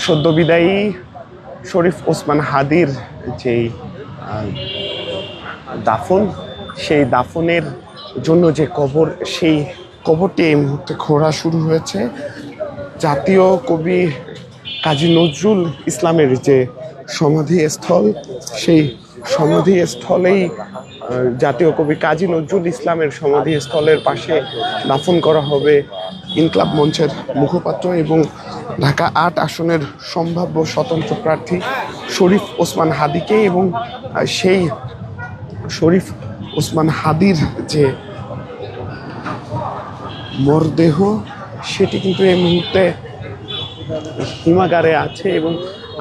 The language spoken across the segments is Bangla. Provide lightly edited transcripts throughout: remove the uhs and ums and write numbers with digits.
সদ্য বিদায়ী শরীফ ওসমান হাদির যেই দাফন, সেই দাফনের জন্য যে কবর, সেই কবরটি এই মুহূর্তে খোঁড়া শুরু হয়েছে। জাতীয় কবি কাজী নজরুল ইসলামের যে সমাধিস্থল, সেই সমাধিস্থলেই জাতীয় কবি কাজী নজরুল ইসলামের সমাধিস্থলের পাশে দাফন করা হবে ইনকলাব মঞ্চের মুখপাত্র এবং ঢাকা ৮ আসনের সম্ভাব্য স্বতন্ত্র প্রার্থী শরীফ ওসমান হাদিকে। এবং সেই শরীফ ওসমান হাদির যে মরদেহ, সেটি কিন্তু এই মুহূর্তে হিমাগারে আছে এবং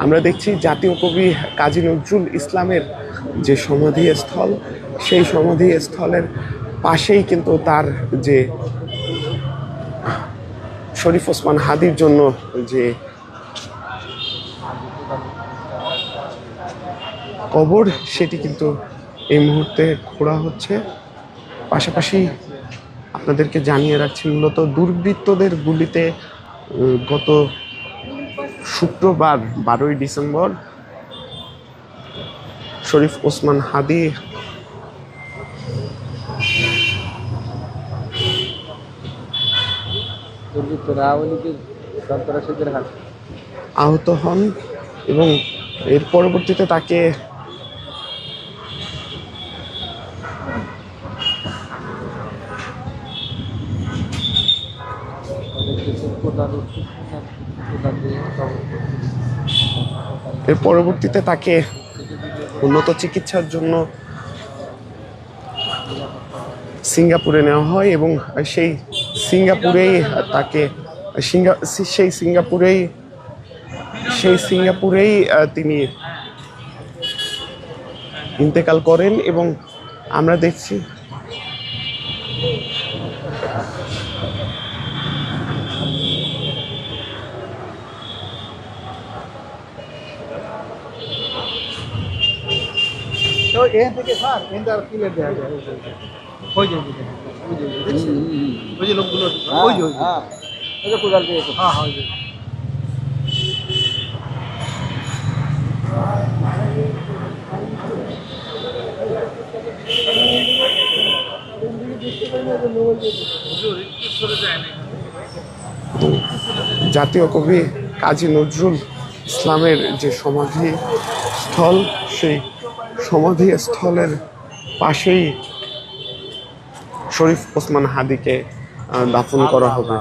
আমরা দেখছি জাতীয় কবি কাজী নজরুল ইসলামের যে সমাধিস্থল, সেই সমাধিস্থলের পাশেই কিন্তু তার যে শরীফ ওসমান হাদির জন্য যে কবর, সেটি কিন্তু এই মুহূর্তে খোঁড়া হচ্ছে। পাশাপাশি আপনাদেরকে জানিয়ে রাখছি, মূলত দুর্বৃত্তদের গুলিতে গত শুক্রবার 12ই ডিসেম্বর শরীফ ওসমান হাদি আহত হন এবং এর পরবর্তীতে তাকে উন্নত চিকিৎসার জন্য সিঙ্গাপুরে নেওয়া হয় এবং সেই সিঙ্গাপুরেই তিনি ইন্তেকাল করেন। এবং আমরা দেখছি তো এখান থেকে স্যার এন্টার কিলে দেওয়া যায় ওই যে ওই যে লোকগুলো ওই যে হ্যাঁ ওই যে কোদাল দিয়ে হ্যাঁ হ্যাঁ ওই যে জাতীয় কবি কাজী নজরুল ইসলামের যে সমাধিস্থল, সেই সমাধিস্থলের পাশেই শরীফ ওসমান হাদিকে দাফন করা হবে।